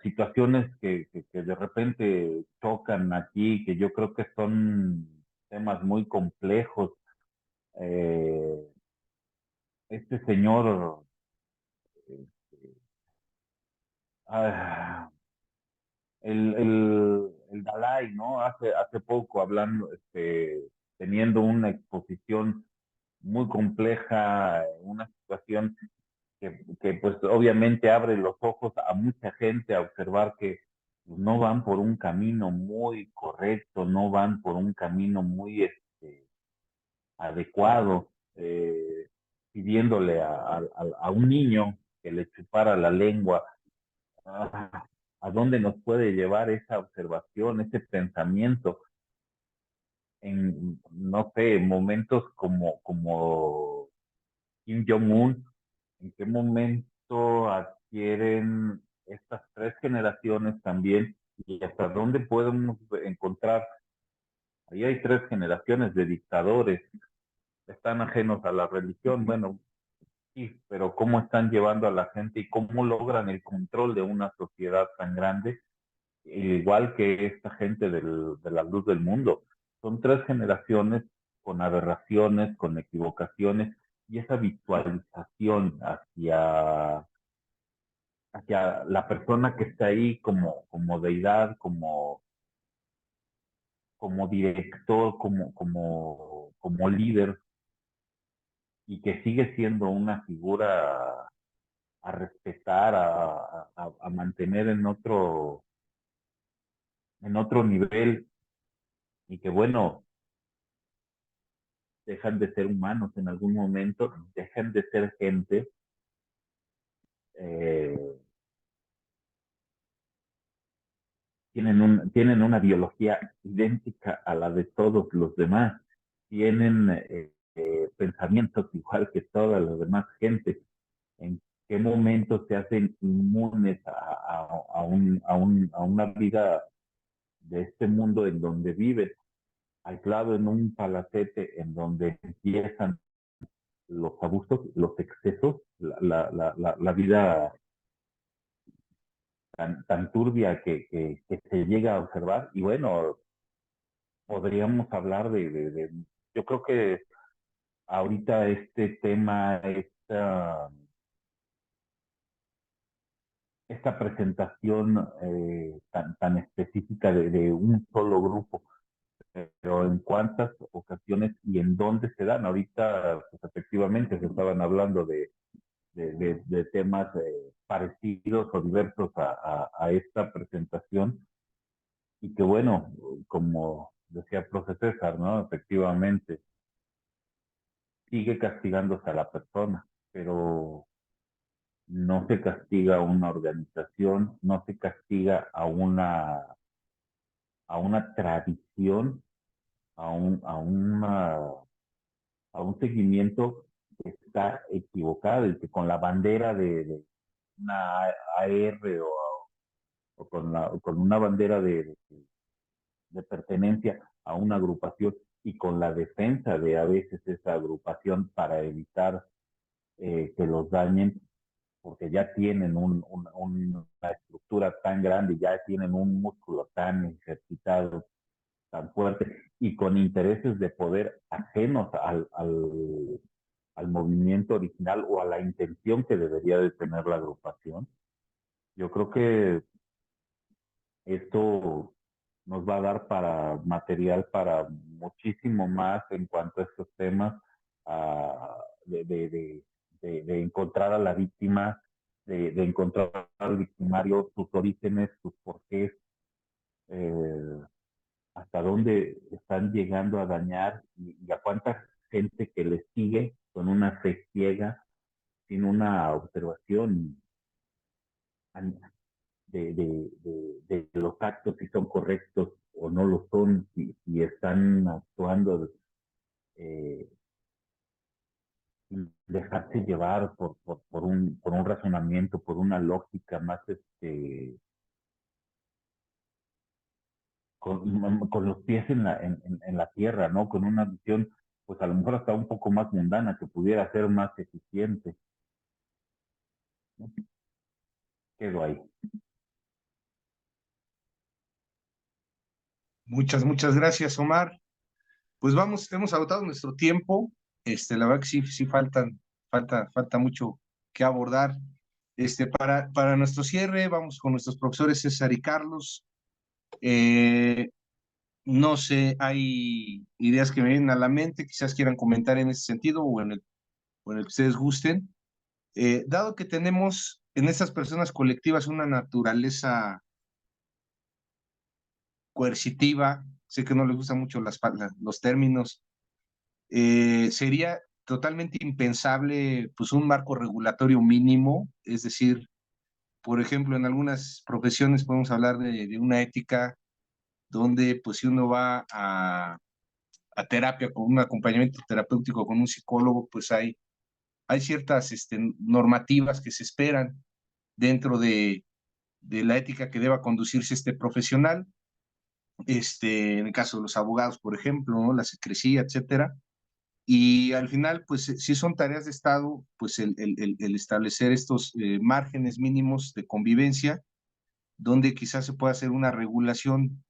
situaciones que de repente chocan aquí, que yo creo que son temas muy complejos. Eh, este señor, eh, ah, el Dalai, ¿no? Hace poco hablando, teniendo una exposición muy compleja, una situación que pues obviamente abre los ojos a mucha gente a observar que no van por un camino muy correcto, no van por un camino muy adecuado, pidiéndole a un niño que le chupara la lengua. ¿A dónde nos puede llevar esa observación, ese pensamiento en, no sé, momentos como Kim Jong-un? ¿En qué momento adquieren estas tres generaciones también? ¿Y hasta dónde podemos encontrar? Ahí hay tres generaciones de dictadores, están ajenos a la religión, bueno, sí, pero ¿cómo están llevando a la gente y cómo logran el control de una sociedad tan grande, igual que esta gente de la luz del mundo? Son tres generaciones con aberraciones, con equivocaciones, y esa visualización hacia la persona que está ahí como deidad, como director, como líder, y que sigue siendo una figura a respetar, a mantener en otro nivel, y que bueno, dejan de ser humanos en algún momento, dejan de ser gente, eh, tienen una biología idéntica a la de todos los demás, tienen pensamientos igual que toda la demás gente. ¿En qué momento se hacen inmunes a una vida de este mundo en donde viven, aislado en un palacete en donde empiezan los abusos, los excesos, la vida tan turbia que se llega a observar? Y bueno, podríamos hablar yo creo que ahorita este tema, esta presentación tan específica de un solo grupo, pero en cuántas ocasiones y en dónde se dan. Ahorita, pues efectivamente, se estaban hablando de temas parecidos o diversos a esta presentación, y que bueno, como decía el profe César, ¿no? Efectivamente, sigue castigándose a la persona, pero no se castiga a una organización, no se castiga a una tradición, a un seguimiento que está equivocado, y que con la bandera de una AR, o con una bandera de pertenencia a una agrupación, y con la defensa de a veces esa agrupación para evitar que los dañen, porque ya tienen una estructura tan grande, ya tienen un músculo tan ejercitado, tan fuerte, y con intereses de poder ajenos al movimiento original o a la intención que debería de tener la agrupación. Yo creo que esto nos va a dar para material para muchísimo más en cuanto a estos temas, de encontrar a la víctima, de encontrar al victimario, sus orígenes, sus porqués, hasta hasta dónde están llegando a dañar y a cuánta gente que les sigue con una fe ciega, sin una observación de los actos, si son correctos o no lo son, si están actuando sin dejarse llevar por un razonamiento, por una lógica más con los pies en la tierra, ¿no? Con una visión, pues a lo mejor hasta un poco más mundana, que pudiera ser más eficiente. ¿No? Quedo ahí. Muchas gracias, Omar. Pues vamos, hemos agotado nuestro tiempo. La verdad que sí falta mucho que abordar. Para nuestro cierre, vamos con nuestros profesores César y Carlos. No sé, hay ideas que me vienen a la mente, quizás quieran comentar en ese sentido o en el que ustedes gusten. Dado que tenemos en estas personas colectivas una naturaleza coercitiva, sé que no les gustan mucho los términos, sería totalmente impensable pues un marco regulatorio mínimo, es decir, por ejemplo, en algunas profesiones podemos hablar de una ética donde pues si uno va a terapia con un acompañamiento terapéutico con un psicólogo, pues hay ciertas normativas que se esperan dentro de la ética que deba conducirse este profesional. En el caso de los abogados, por ejemplo, ¿no? La secrecía, etcétera. Y al final, pues si son tareas de Estado, pues el establecer estos márgenes mínimos de convivencia, donde quizás se pueda hacer una regulación,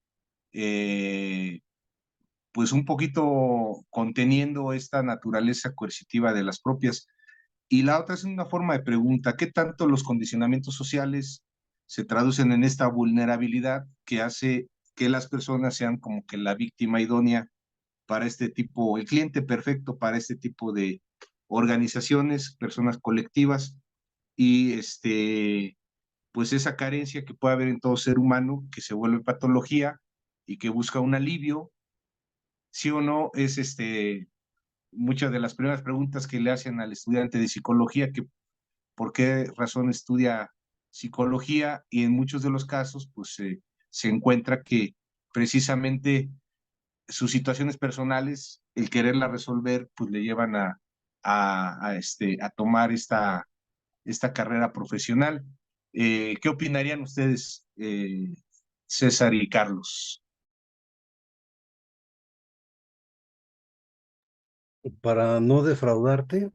pues un poquito conteniendo esta naturaleza coercitiva de las propias. Y la otra es una forma de pregunta: ¿qué tanto los condicionamientos sociales se traducen en esta vulnerabilidad que hace que las personas sean como que la víctima idónea para este tipo, el cliente perfecto para este tipo de organizaciones, personas colectivas, y pues esa carencia que puede haber en todo ser humano que se vuelve patología y que busca un alivio? Sí o no es muchas de las primeras preguntas que le hacen al estudiante de psicología, que por qué razón estudia psicología, y en muchos de los casos pues se encuentra que precisamente sus situaciones personales, el quererla resolver, pues le llevan a tomar esta carrera profesional. ¿Qué opinarían ustedes, César y Carlos? Para no defraudarte,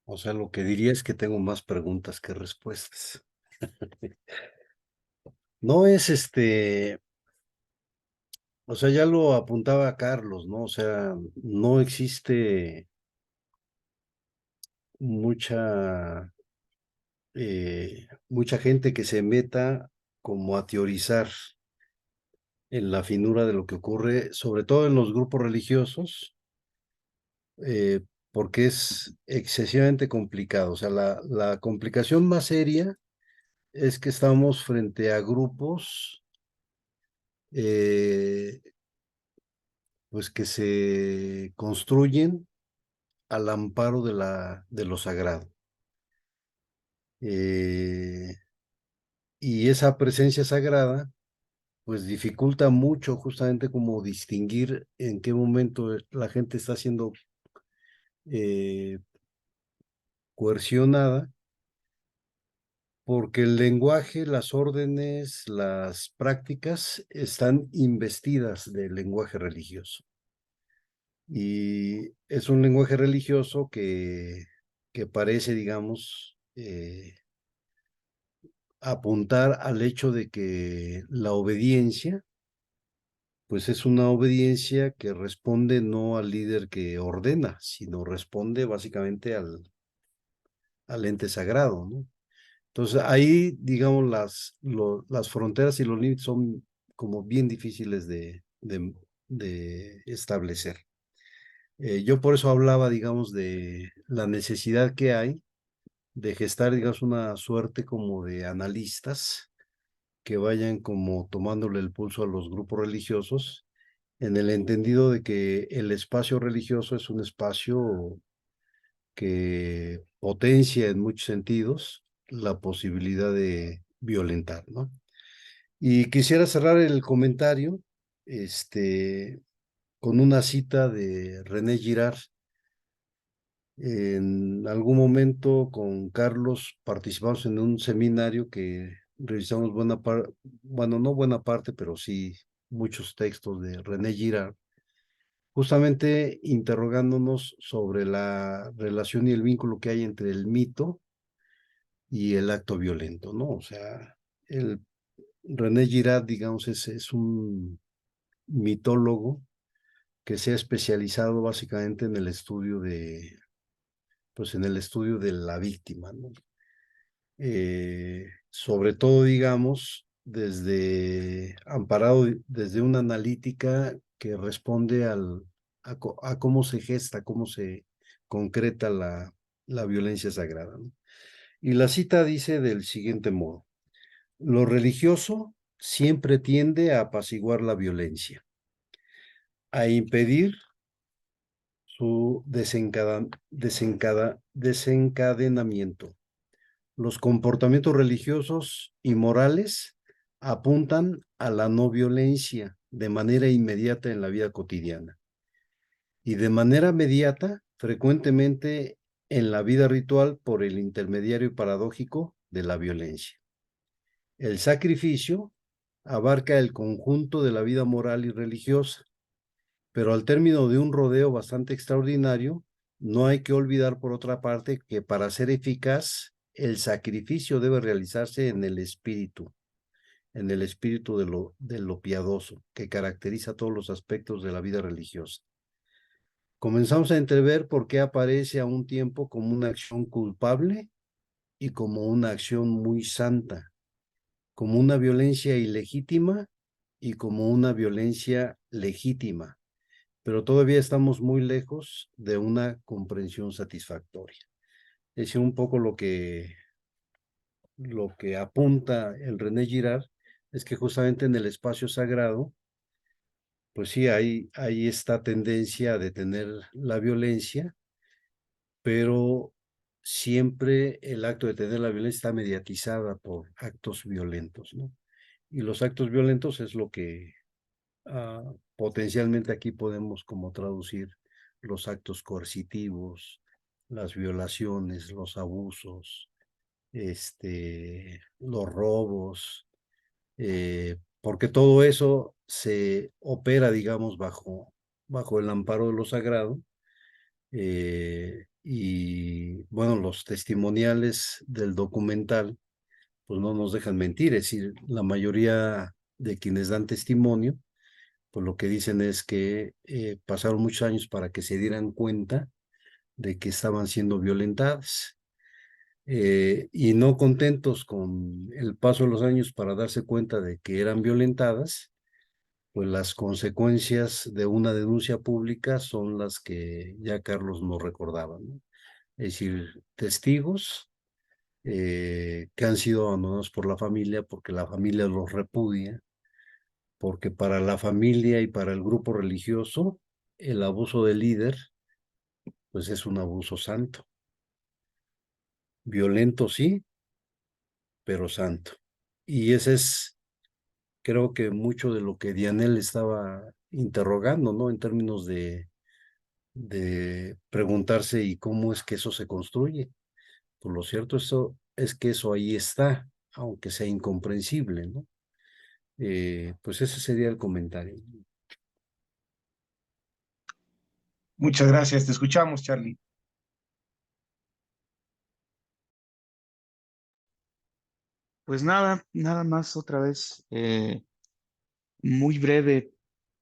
o sea, lo que diría es que tengo más preguntas que respuestas. No es o sea, ya lo apuntaba Carlos, ¿no? O sea, no existe mucha, mucha gente que se meta como a teorizar en la finura de lo que ocurre, sobre todo en los grupos religiosos, eh, porque es excesivamente complicado. O sea, la complicación más seria es que estamos frente a grupos eh, pues que se construyen al amparo de lo sagrado. Eh, y esa presencia sagrada pues dificulta mucho justamente como distinguir en qué momento la gente está siendo eh, coercionada, porque el lenguaje, las órdenes, las prácticas están investidas del lenguaje religioso. Y es un lenguaje religioso que parece, digamos, apuntar al hecho de que la obediencia, pues es una obediencia que responde no al líder que ordena, sino responde básicamente al ente sagrado, ¿no? Entonces ahí, digamos, las fronteras y los límites son como bien difíciles de establecer. Yo por eso hablaba, digamos, de la necesidad que hay de gestar, digamos, una suerte como de analistas que vayan como tomándole el pulso a los grupos religiosos, en el entendido de que el espacio religioso es un espacio que potencia en muchos sentidos la posibilidad de violentar, ¿no? Y quisiera cerrar el comentario, con una cita de René Girard. En algún momento con Carlos participamos en un seminario que revisamos buena parte, bueno, no buena parte, pero sí muchos textos de René Girard, justamente interrogándonos sobre la relación y el vínculo que hay entre el mito y el acto violento, ¿no? O sea, el René Girard, digamos, es un mitólogo que se ha especializado básicamente en el estudio pues en el estudio de la víctima, ¿no? Sobre todo, digamos, amparado desde una analítica que responde a cómo se gesta, cómo se concreta la violencia sagrada, ¿no? Y la cita dice del siguiente modo: lo religioso siempre tiende a apaciguar la violencia, a impedir su desencadenamiento. Los comportamientos religiosos y morales apuntan a la no violencia de manera inmediata en la vida cotidiana y de manera mediata frecuentemente en la vida ritual por el intermediario paradójico de la violencia. El sacrificio abarca el conjunto de la vida moral y religiosa, pero al término de un rodeo bastante extraordinario, no hay que olvidar por otra parte que para ser eficaz, el sacrificio debe realizarse en el espíritu de lo piadoso, que caracteriza todos los aspectos de la vida religiosa. Comenzamos a entrever por qué aparece a un tiempo como una acción culpable y como una acción muy santa, como una violencia ilegítima y como una violencia legítima, pero todavía estamos muy lejos de una comprensión satisfactoria. Es un poco lo que apunta el René Girard, es que justamente en el espacio sagrado, pues sí, hay esta tendencia a detener la violencia, pero siempre el acto de detener la violencia está mediatizada por actos violentos, ¿no? Y los actos violentos es lo que potencialmente aquí podemos como traducir los actos coercitivos, las violaciones, los abusos, los robos, porque todo eso se opera, digamos, bajo el amparo de lo sagrado. Y bueno, los testimoniales del documental, pues no nos dejan mentir, es decir, la mayoría de quienes dan testimonio, pues lo que dicen es que pasaron muchos años para que se dieran cuenta de que estaban siendo violentadas. Y no contentos con el paso de los años para darse cuenta de que eran violentadas, pues las consecuencias de una denuncia pública son las que ya Carlos nos recordaba, ¿no? Es decir, testigos que han sido abandonados por la familia porque la familia los repudia, porque para la familia y para el grupo religioso, el abuso del líder, pues es un abuso santo. Violento sí, pero santo. Y ese es, creo que mucho de lo que Dianel estaba interrogando, ¿no? En términos de preguntarse y cómo es que eso se construye. Por lo cierto, eso es que eso ahí está, aunque sea incomprensible, ¿no? Pues ese sería el comentario. Muchas gracias, te escuchamos, Charlie. Pues nada más otra vez, muy breve,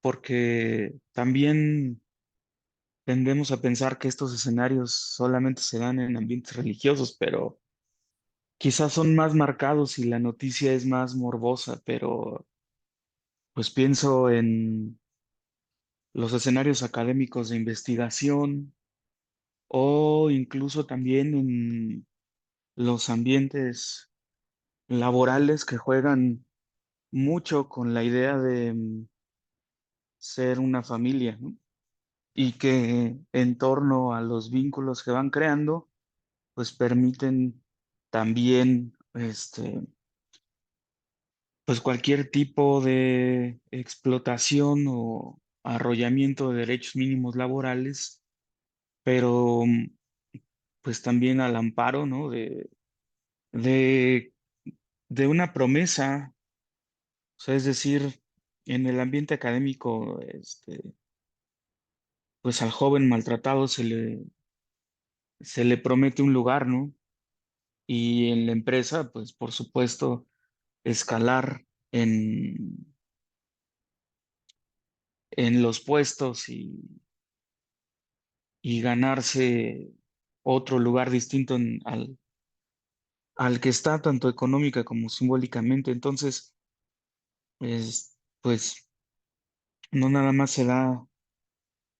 porque también tendemos a pensar que estos escenarios solamente se dan en ambientes religiosos, pero quizás son más marcados y la noticia es más morbosa, pero pues pienso en los escenarios académicos de investigación o incluso también en los ambientes laborales que juegan mucho con la idea de ser una familia, ¿no? Y que en torno a los vínculos que van creando, pues permiten también, pues cualquier tipo de explotación o arrollamiento de derechos mínimos laborales, pero pues también al amparo, ¿no? De, de una promesa, o sea, es decir, en el ambiente académico, pues al joven maltratado se le promete un lugar, ¿no? Y en la empresa, pues por supuesto, escalar en los puestos y ganarse otro lugar distinto al que está, tanto económica como simbólicamente. Entonces, pues no nada más se da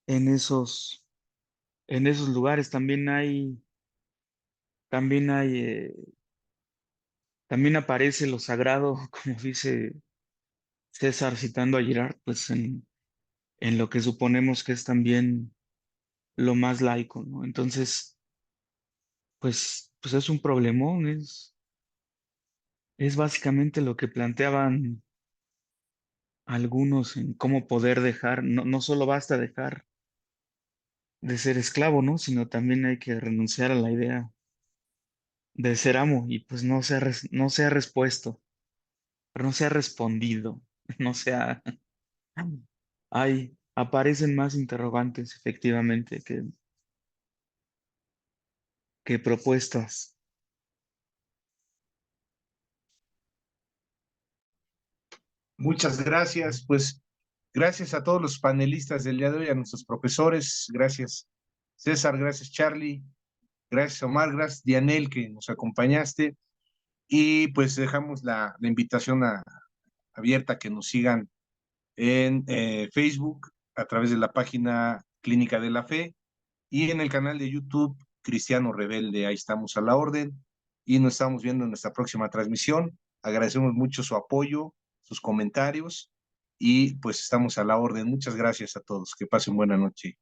en en esos lugares, también hay, también aparece lo sagrado, como dice César citando a Girard, pues en lo que suponemos que es también lo más laico, ¿no? Entonces, pues es un problemón, es básicamente lo que planteaban algunos en cómo poder dejar, no solo basta dejar de ser esclavo, ¿no? Sino también hay que renunciar a la idea de ser amo y pues no se ha respuesto, no se ha respondido, no se ha... aparecen más interrogantes efectivamente que propuestas. Muchas gracias, pues gracias a todos los panelistas del día de hoy, a nuestros profesores, gracias César, gracias Charlie, gracias Omar, gracias Dianel que nos acompañaste y pues dejamos la invitación abierta a que nos sigan en Facebook a través de la página Clínica de la Fe y en el canal de YouTube Cristiano Rebelde, ahí estamos a la orden y nos estamos viendo en nuestra próxima transmisión. Agradecemos mucho su apoyo, sus comentarios y pues estamos a la orden. Muchas gracias a todos. Que pasen buena noche.